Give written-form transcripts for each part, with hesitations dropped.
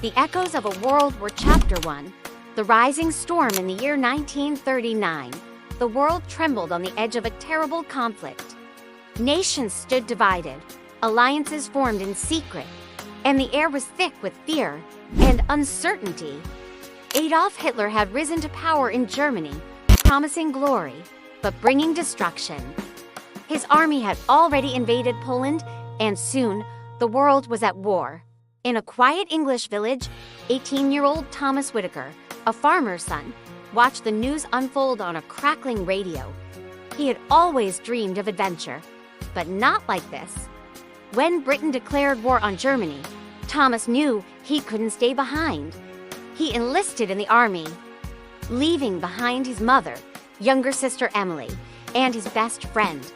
The Echoes of a World War Chapter 1. The Rising Storm in the year 1939. The world trembled on the edge of a terrible conflict. Nations stood divided, alliances formed in secret, and the air was thick with fear and uncertainty. Adolf Hitler had risen to power in Germany, promising glory, but bringing destruction. His army had already invaded Poland, and soon the world was at war. In a quiet English village, 18-year-old Thomas Whitaker, a farmer's son, watched the news unfold on a crackling radio. He had always dreamed of adventure, but not like this. When Britain declared war on Germany, Thomas knew he couldn't stay behind. He enlisted in the army, leaving behind his mother, younger sister Emily, and his best friend,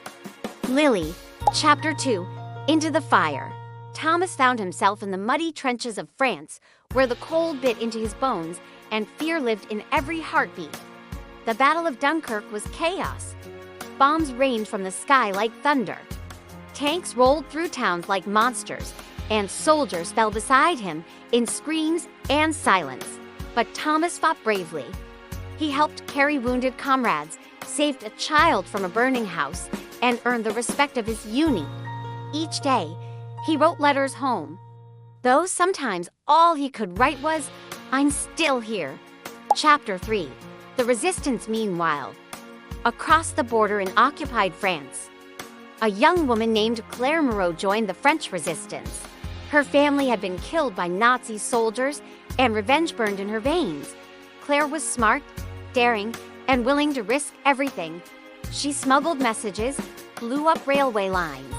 Lily. Chapter 2. Into the Fire. Thomas found himself in the muddy trenches of France, where the cold bit into his bones and fear lived in every heartbeat. The Battle of Dunkirk was chaos. Bombs rained from the sky like thunder. Tanks rolled through towns like monsters, and soldiers fell beside him in screams and silence. But Thomas fought bravely. He helped carry wounded comrades, saved a child from a burning house, and earned the respect of his unit. Each day, he wrote letters home, though sometimes all he could write was, "I'm still here." Chapter 3. The Resistance. Meanwhile, across the border in occupied France, a young woman named Claire Moreau joined the French resistance. Her family had been killed by Nazi soldiers, and revenge burned in her veins. Claire was smart, daring, and willing to risk everything. She smuggled messages, blew up railway lines,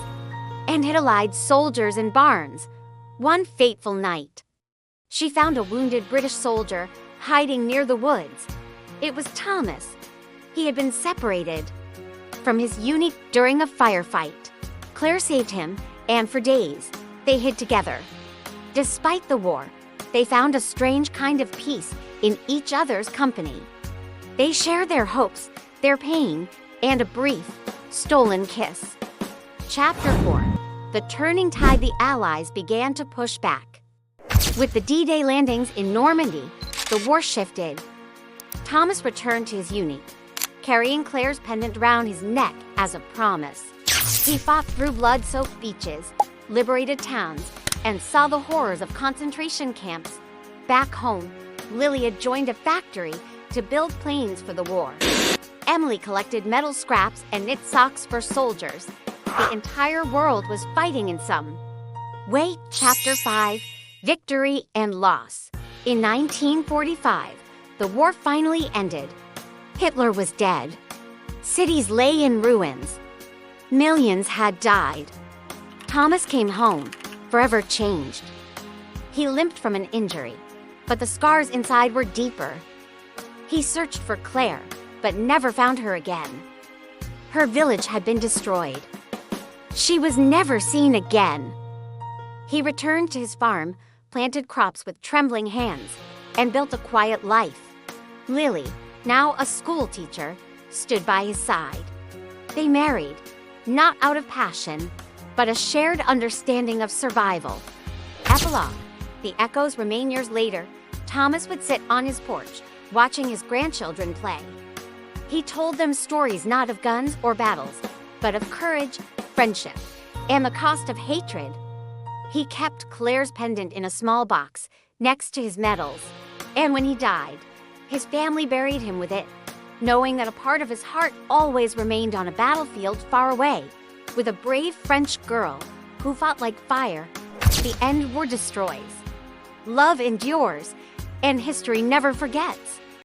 and hid allied soldiers in barns. One fateful night, she found a wounded British soldier hiding near the woods. It was Thomas. He had been separated from his unit during a firefight. Claire saved him, and for days, they hid together. Despite the war, they found a strange kind of peace in each other's company. They shared their hopes, their pain, and a brief, stolen kiss. Chapter 4. The turning tide. The Allies began to push back. With the D-Day landings in Normandy, the war shifted. Thomas returned to his unit, carrying Claire's pendant round his neck as a promise. He fought through blood-soaked beaches, liberated towns, and saw the horrors of concentration camps. Back home, Lily had joined a factory to build planes for the war. Emily collected metal scraps and knit socks for soldiers. The entire world was fighting in some way. Chapter 5. Victory and Loss. In 1945, the war finally ended. Hitler was dead. Cities lay in ruins. Millions had died. Thomas came home, forever changed. He limped from an injury, but the scars inside were deeper. He searched for Claire, but never found her again. Her village had been destroyed. She was never seen again. He returned to his farm, planted crops with trembling hands, and built a quiet life. Lily, now a school teacher, stood by his side. They married, not out of passion, but a shared understanding of survival. Epilogue. The Echoes remain. Years later, Thomas would sit on his porch, watching his grandchildren play. He told them stories not of guns or battles, but of courage, friendship, and the cost of hatred. He kept Claire's pendant in a small box next to his medals, and when he died, his family buried him with it, knowing that a part of his heart always remained on a battlefield far away, with a brave French girl who fought like fire. The end war destroys. Love endures, and history never forgets.